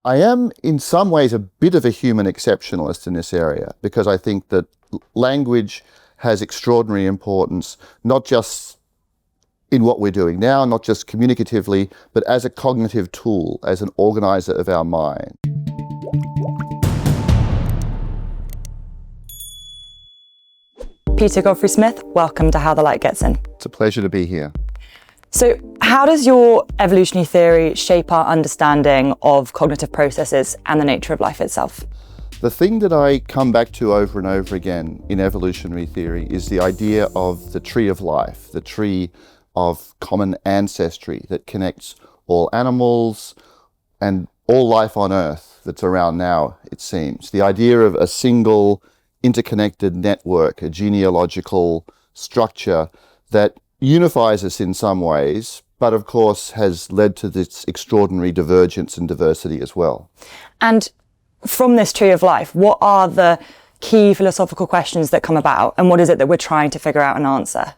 I am in some ways a bit of a human exceptionalist in this area, because I think that language has extraordinary importance, not just in what we're doing now, not just communicatively, but as a cognitive tool, as an organizer of our mind. Peter Godfrey-Smith, welcome to How the Light Gets In. It's a pleasure to be here. So how does your evolutionary theory shape our understanding of cognitive processes and the nature of life itself? The thing that I come back to over and over again in evolutionary theory is the idea of the tree of life, the tree of common ancestry that connects all animals and all life on Earth that's around now, it seems. The idea of a single interconnected network, a genealogical structure that unifies us in some ways, but of course has led to this extraordinary divergence and diversity as well. And from this tree of life, what are the key philosophical questions that come about, and what is it that we're trying to figure out and answer?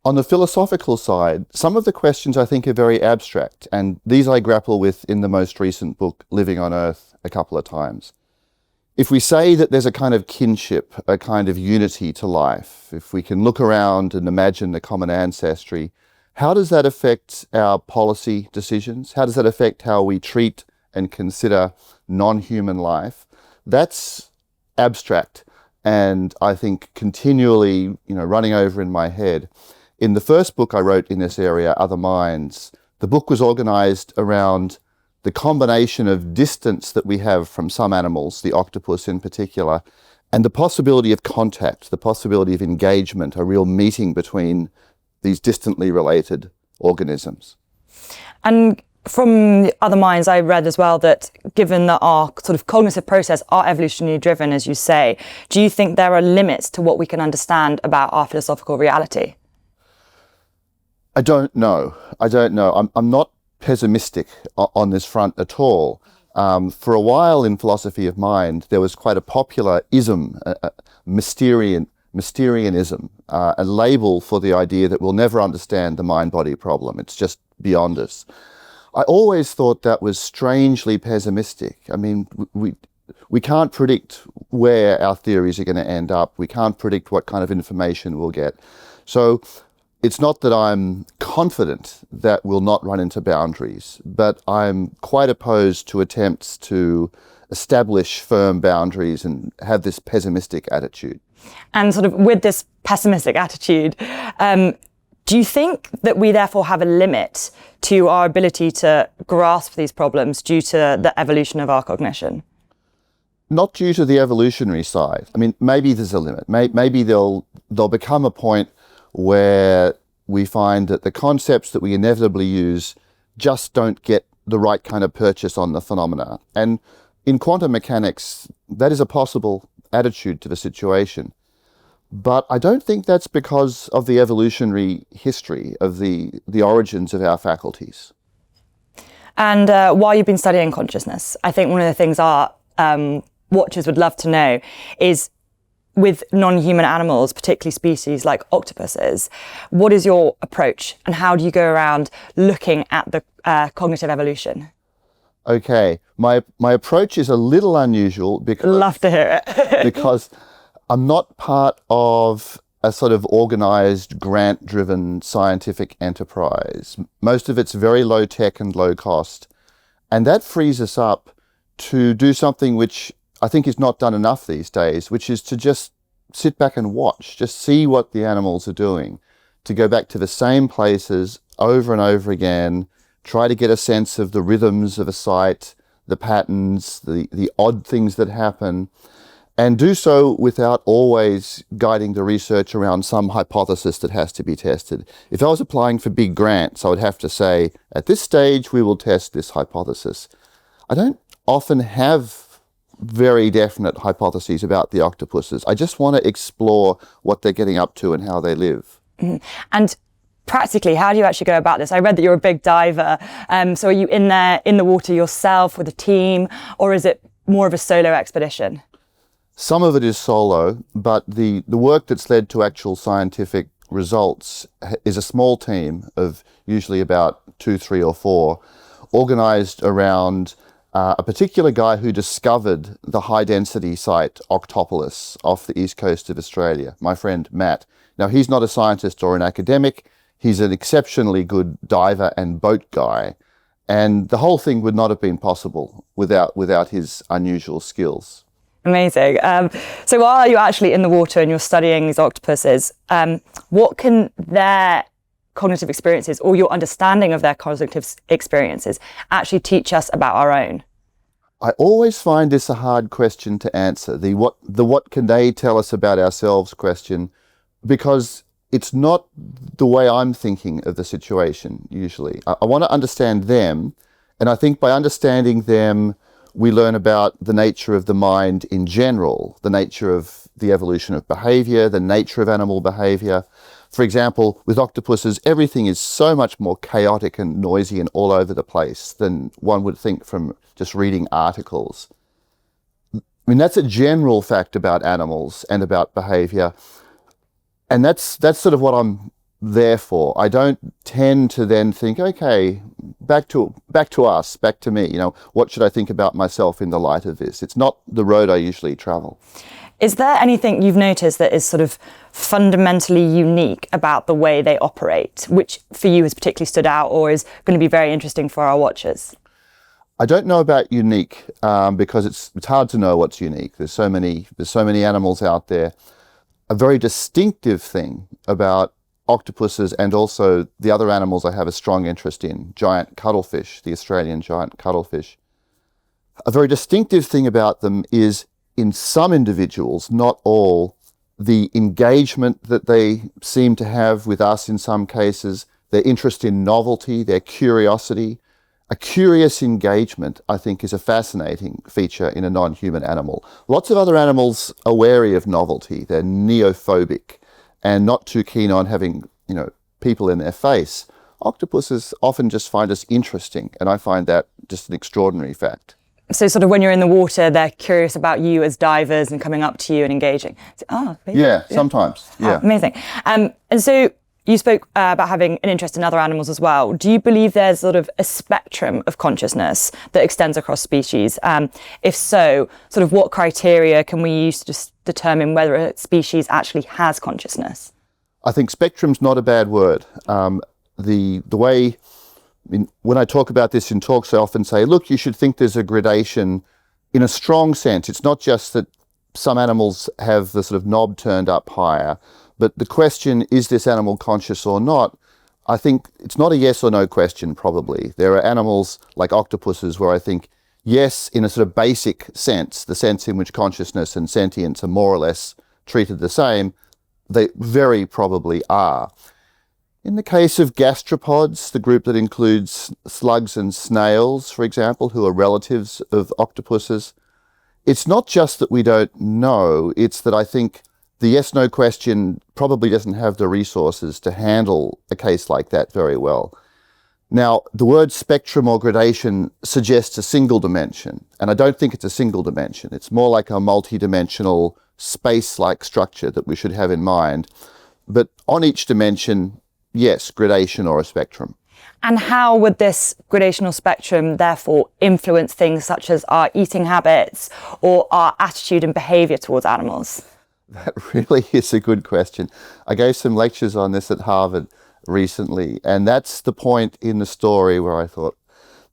On the philosophical side, some of the questions I think are very abstract, and these I grapple with in the most recent book, Living on Earth, a couple of times. If we say that there's a kind of kinship, a kind of unity to life, if we can look around and imagine the common ancestry, how does that affect our policy decisions? How does that affect how we treat and consider non-human life? That's abstract, and I think continually, running over in my head. In the first book I wrote in this area, Other Minds, the book was organized around the combination of distance that we have from some animals, the octopus in particular, and the possibility of contact, the possibility of engagement, a real meeting between these distantly related organisms. And from Other Minds, I read as well that given that our sort of cognitive process are evolutionarily driven, as you say, do you think there are limits to what we can understand about our philosophical reality? I don't know. I'm not pessimistic on this front at all. For a while in philosophy of mind, there was quite a popular ism, Mysterianism, a label for the idea that we'll never understand the mind-body problem. It's just beyond us. I always thought that was strangely pessimistic. I mean, we can't predict where our theories are going to end up. We can't predict what kind of information we'll get. So it's not that I'm confident that we'll not run into boundaries, but I'm quite opposed to attempts to establish firm boundaries and have this pessimistic attitude. And sort of with this pessimistic attitude, do you think that we therefore have a limit to our ability to grasp these problems due to the evolution of our cognition? Not due to the evolutionary side. I mean, maybe there's a limit. Maybe there'll become a point where we find that the concepts that we inevitably use just don't get the right kind of purchase on the phenomena. And in quantum mechanics, that is a possible attitude to the situation. But I don't think that's because of the evolutionary history of the origins of our faculties. And while you've been studying consciousness, I think one of the things our watchers would love to know is, with non-human animals, particularly species like octopuses, what is your approach and how do you go around looking at the cognitive evolution? Okay, my approach is a little unusual because... Love to hear it. because I'm not part of a sort of organized, grant-driven scientific enterprise. Most of it's very low tech and low cost. And that frees us up to do something which I think is not done enough these days, which is to just sit back and watch, just see what the animals are doing, to go back to the same places over and over again, try to get a sense of the rhythms of a site, the patterns, the odd things that happen, and do so without always guiding the research around some hypothesis that has to be tested. If I was applying for big grants, I would have to say, at this stage, we will test this hypothesis. I don't often have very definite hypotheses about the octopuses. I just want to explore what they're getting up to and how they live. Mm-hmm. And practically, how do you actually go about this? I read that you're a big diver. So are you in there in the water yourself with a team, or is it more of a solo expedition? Some of it is solo, but the work that's led to actual scientific results is a small team of usually about 2, 3 or 4, organized around a particular guy who discovered the high-density site Octopus off the east coast of Australia, my friend Matt. Now, he's not a scientist or an academic. He's an exceptionally good diver and boat guy. And the whole thing would not have been possible without his unusual skills. Amazing. So while you're actually in the water and you're studying these octopuses, what can their cognitive experiences or your understanding of their cognitive experiences actually teach us about our own? I always find this a hard question to answer, the what can they tell us about ourselves question, because it's not the way I'm thinking of the situation usually. I want to understand them, and I think by understanding them, we learn about the nature of the mind in general, the nature of the evolution of behaviour, the nature of animal behaviour. For example, with octopuses, everything is so much more chaotic and noisy and all over the place than one would think from just reading articles. I mean, that's a general fact about animals and about behaviour. And that's sort of what I'm there for. I don't tend to then think, okay, back to us, back to me. What should I think about myself in the light of this? It's not the road I usually travel. Is there anything you've noticed that is sort of fundamentally unique about the way they operate, which for you has particularly stood out or is going to be very interesting for our watchers? I don't know about unique because it's hard to know what's unique. There's so many animals out there. A very distinctive thing about octopuses and also the other animals I have a strong interest in, giant cuttlefish, the Australian giant cuttlefish. A very distinctive thing about them is in some individuals, not all, the engagement that they seem to have with us in some cases, their interest in novelty, their curiosity. A curious engagement, I think, is a fascinating feature in a non-human animal. Lots of other animals are wary of novelty. They're neophobic and not too keen on having, people in their face. Octopuses often just find us interesting, and I find that just an extraordinary fact. So sort of when you're in the water, they're curious about you as divers and coming up to you and engaging. So, yeah, sometimes. Yeah. Amazing. And so you spoke about having an interest in other animals as well. Do you believe there's sort of a spectrum of consciousness that extends across species? If so, sort of what criteria can we use to just determine whether a species actually has consciousness? I think spectrum's not a bad word. The way, when I talk about this in talks, I often say, look, you should think there's a gradation in a strong sense. It's not just that some animals have the sort of knob turned up higher, but the question, is this animal conscious or not? I think it's not a yes or no question, probably. There are animals like octopuses where I think, yes, in a sort of basic sense, the sense in which consciousness and sentience are more or less treated the same, they very probably are. In the case of gastropods, the group that includes slugs and snails, for example, who are relatives of octopuses, it's not just that we don't know, it's that I think the yes-no question probably doesn't have the resources to handle a case like that very well. Now, the word spectrum or gradation suggests a single dimension, and I don't think it's a single dimension. It's more like a multi-dimensional space-like structure that we should have in mind. But on each dimension, yes, gradation or a spectrum. And how would this gradational spectrum therefore influence things such as our eating habits or our attitude and behaviour towards animals? That really is a good question. I gave some lectures on this at Harvard recently, and that's the point in the story where I thought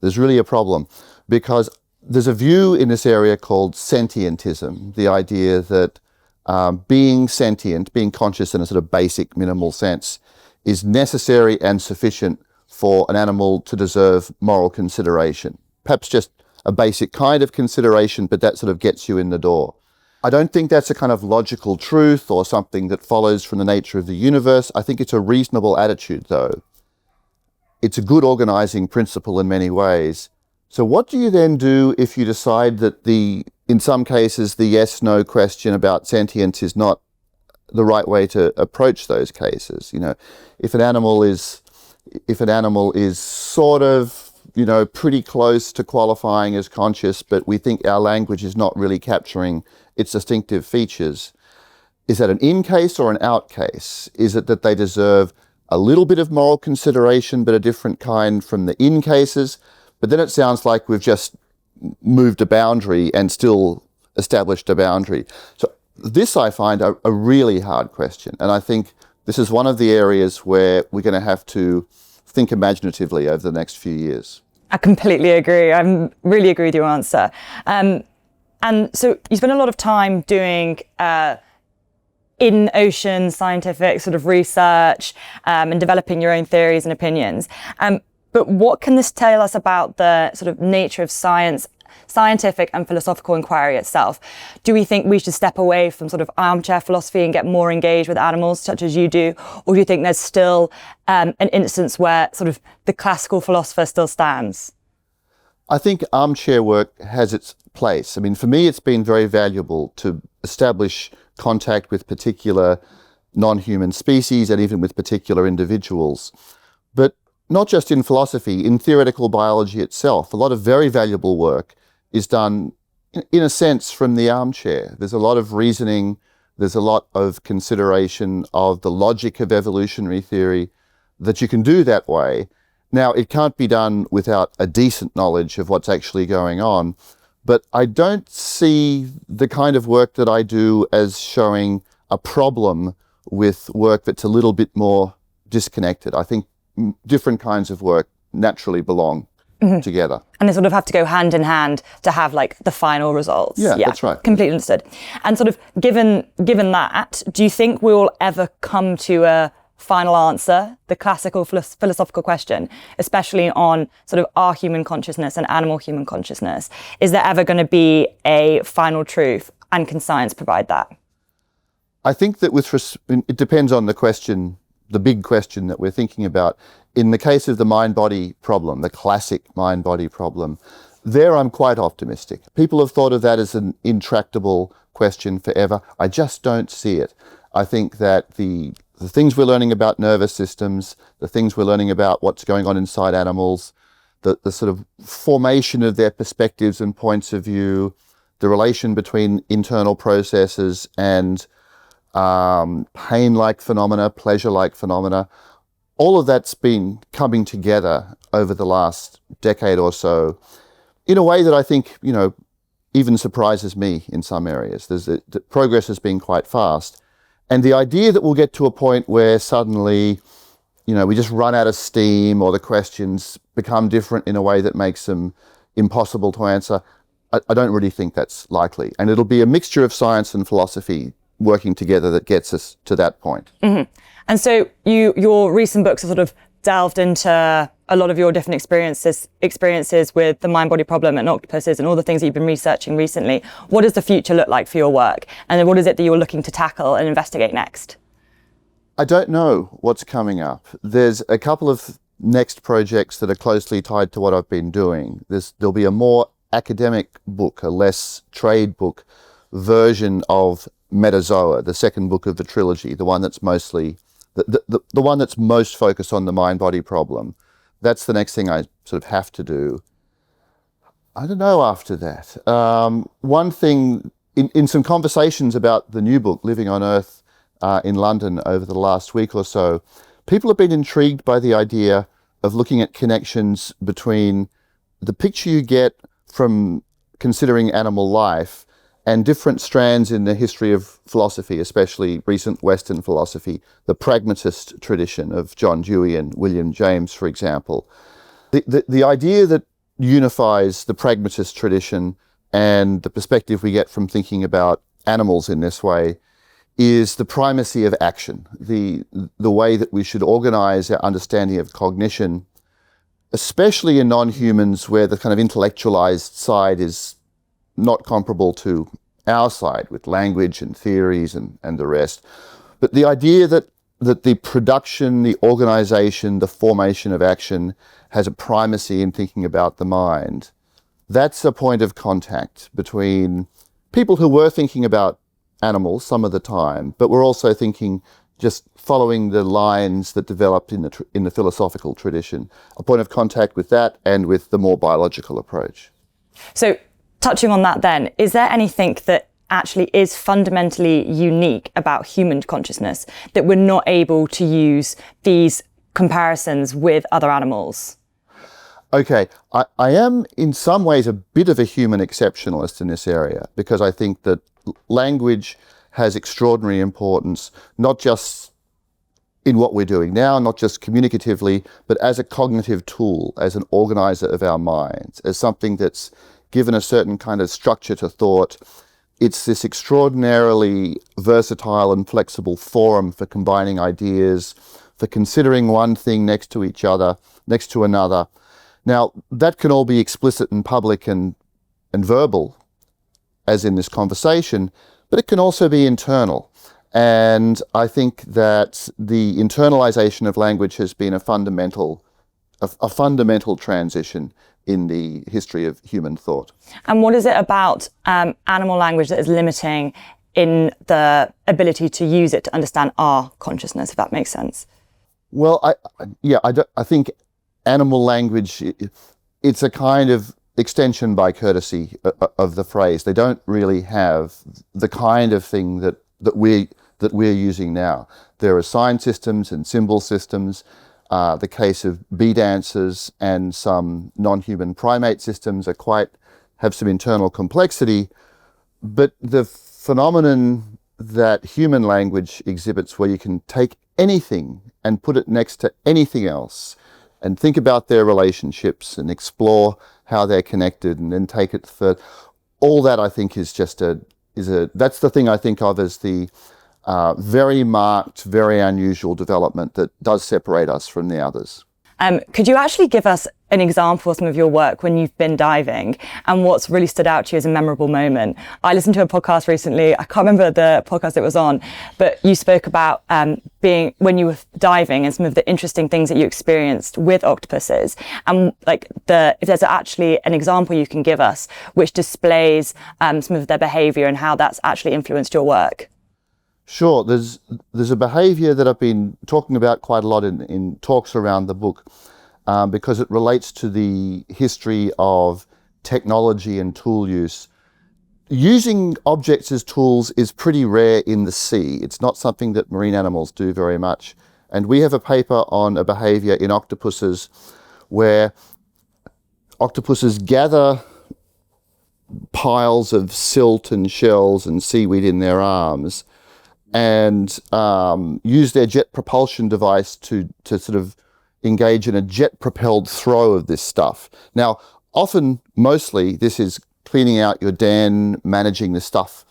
there's really a problem, because there's a view in this area called sentientism, the idea that being sentient, being conscious in a sort of basic minimal sense, is necessary and sufficient for an animal to deserve moral consideration. Perhaps just a basic kind of consideration, but that sort of gets you in the door. I don't think that's a kind of logical truth or something that follows from the nature of the universe. I think it's a reasonable attitude, though. It's a good organizing principle in many ways. So what do you then do if you decide that in some cases, the yes-no question about sentience is not the right way to approach those cases? If an animal is sort of, pretty close to qualifying as conscious, but we think our language is not really capturing its distinctive features, is that an in case or an out case? Is it that they deserve a little bit of moral consideration, but a different kind from the in cases? But then it sounds like we've just, moved a boundary and still established a boundary. So this I find a really hard question. And I think this is one of the areas where we're going to have to think imaginatively over the next few years. I completely agree. I really agree with your answer. And so you spend a lot of time doing in-ocean scientific sort of research and developing your own theories and opinions. But what can this tell us about the sort of nature of scientific and philosophical inquiry itself? Do we think we should step away from sort of armchair philosophy and get more engaged with animals, such as you do? Or do you think there's still an instance where sort of the classical philosopher still stands? I think armchair work has its place. I mean, for me, it's been very valuable to establish contact with particular non-human species and even with particular individuals. But not just in philosophy, in theoretical biology itself, a lot of very valuable work is done, in a sense, from the armchair. There's a lot of reasoning, there's a lot of consideration of the logic of evolutionary theory that you can do that way. Now, it can't be done without a decent knowledge of what's actually going on, but I don't see the kind of work that I do as showing a problem with work that's a little bit more disconnected. I think different kinds of work naturally belong together. And they sort of have to go hand in hand to have like the final results. Yeah, that's right. Completely understood. And sort of given that, do you think we will ever come to a final answer, the classical philosophical question, especially on sort of our human consciousness and animal human consciousness? Is there ever going to be a final truth, and can science provide that? I think that it depends on the question, the big question that we're thinking about. In the case of the mind-body problem, the classic mind-body problem, there I'm quite optimistic. People have thought of that as an intractable question forever. I just don't see it. I think that the things we're learning about nervous systems, the things we're learning about what's going on inside animals, the sort of formation of their perspectives and points of view, the relation between internal processes and pain-like phenomena, pleasure-like phenomena, all of that's been coming together over the last decade or so in a way that I think, even surprises me in some areas. The progress has been quite fast. And the idea that we'll get to a point where suddenly, we just run out of steam or the questions become different in a way that makes them impossible to answer, I don't really think that's likely. And it'll be a mixture of science and philosophy working together that gets us to that point. Mm-hmm. And so your recent books have sort of delved into a lot of your different experiences with the mind-body problem and octopuses and all the things that you've been researching recently. What does the future look like for your work? And then what is it that you're looking to tackle and investigate next? I don't know what's coming up. There's a couple of next projects that are closely tied to what I've been doing. There'll be a more academic book, a less trade book version of Metazoa, the second book of the trilogy, the one that's mostly the one that's most focused on the mind-body problem. That's the next thing I sort of have to do. I don't know after that. One thing, in some conversations about the new book, Living on Earth, in London over the last week or so, people have been intrigued by the idea of looking at connections between the picture you get from considering animal life and different strands in the history of philosophy, especially recent Western philosophy, the pragmatist tradition of John Dewey and William James, for example. The idea that unifies the pragmatist tradition and the perspective we get from thinking about animals in this way is the primacy of action, the way that we should organize our understanding of cognition, especially in non-humans where the kind of intellectualized side is not comparable to our side with language and theories and the rest. But the idea that the production, the organization, the formation of action has a primacy in thinking about the mind, that's a point of contact between people who were thinking about animals some of the time, but were also thinking, just following the lines that developed in the philosophical tradition, a point of contact with that and with the more biological approach. So touching on that then, is there anything that actually is fundamentally unique about human consciousness that we're not able to use these comparisons with other animals? Okay, I am in some ways a bit of a human exceptionalist in this area because I think that language has extraordinary importance, not just in what we're doing now, not just communicatively, but as a cognitive tool, as an organizer of our minds, as something that's given a certain kind of structure to thought. It's this extraordinarily versatile and flexible forum for combining ideas, for considering one thing next to each other, next to another. Now, that can all be explicit and public and verbal, as in this conversation, but it can also be internal. And I think that the internalization of language has been a fundamental transition in the history of human thought. And what is it about animal language that is limiting in the ability to use it to understand our consciousness, if that makes sense? Well, I think animal language, it's a kind of extension by courtesy of the phrase. They don't really have the kind of thing that we're using now. There are sign systems and symbol systems. The case of bee dancers and some non-human primate systems have some internal complexity, but the phenomenon that human language exhibits, where you can take anything and put it next to anything else and think about their relationships and explore how they're connected and then take it further. All that, I think, is just that's the thing I think of as the very marked, very unusual development that does separate us from the others. Could you actually give us an example of some of your work when you've been diving and what's really stood out to you as a memorable moment? I listened to a podcast recently, I can't remember the podcast it was on, but you spoke about being when you were diving and some of the interesting things that you experienced with octopuses, and if there's actually an example you can give us which displays some of their behaviour and how that's actually influenced your work. Sure. There's a behaviour that I've been talking about quite a lot in talks around the book because it relates to the history of technology and tool use. Using objects as tools is pretty rare in the sea. It's not something that marine animals do very much. And we have a paper on a behaviour in octopuses where octopuses gather piles of silt and shells and seaweed in their arms and use their jet propulsion device to sort of engage in a jet-propelled throw of this stuff. Now, mostly, this is cleaning out your den, managing the stuff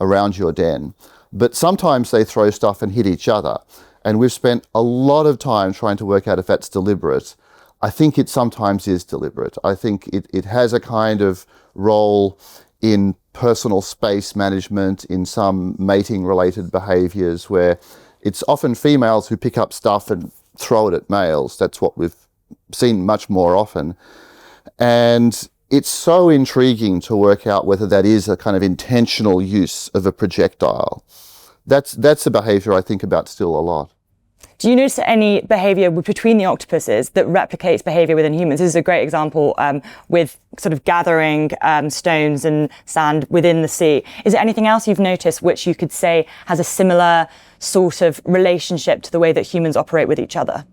around your den. But sometimes they throw stuff and hit each other. And we've spent a lot of time trying to work out if that's deliberate. I think it sometimes is deliberate. I think it has a kind of role in personal space management, in some mating-related behaviours where it's often females who pick up stuff and throw it at males. That's what we've seen much more often. And it's so intriguing to work out whether that is a kind of intentional use of a projectile. That's a behaviour I think about still a lot. Do you notice any behaviour between the octopuses that replicates behaviour within humans? This is a great example with sort of gathering stones and sand within the sea. Is there anything else you've noticed which you could say has a similar sort of relationship to the way that humans operate with each other?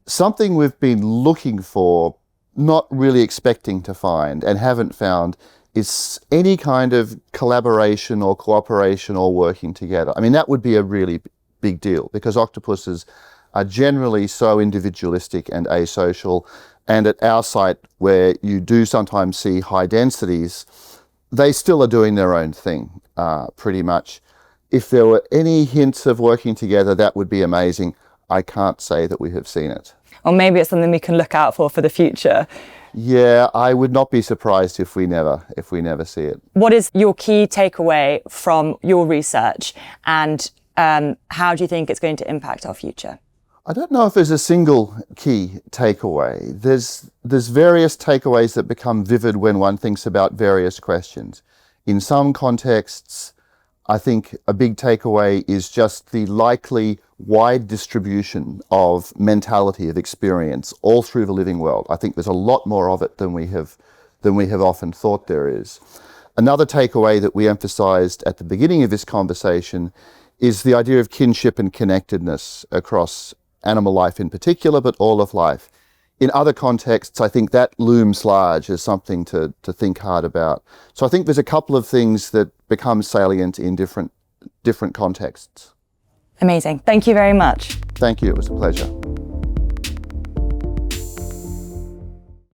Something we've been looking for, not really expecting to find and haven't found, is any kind of collaboration or cooperation or working together. I mean, that would be a really big deal because octopuses are generally so individualistic and asocial, and at our site where you do sometimes see high densities, they still are doing their own thing pretty much. If there were any hints of working together, that would be amazing. I can't say that we have seen it. Or maybe it's something we can look out for the future. Yeah, I would not be surprised if we never see it. What is your key takeaway from your research, and how do you think it's going to impact our future? I don't know if there's a single key takeaway. There's various takeaways that become vivid when one thinks about various questions. In some contexts, I think a big takeaway is just the likely wide distribution of mentality, of experience, all through the living world. I think there's a lot more of it than we have often thought there is. Another takeaway that we emphasized at the beginning of this conversation is the idea of kinship and connectedness across animal life in particular, but all of life. in other contexts, I think that looms large as something to think hard about. So I think there's a couple of things that become salient in different contexts. Amazing. Thank you very much. Thank you. It was a pleasure.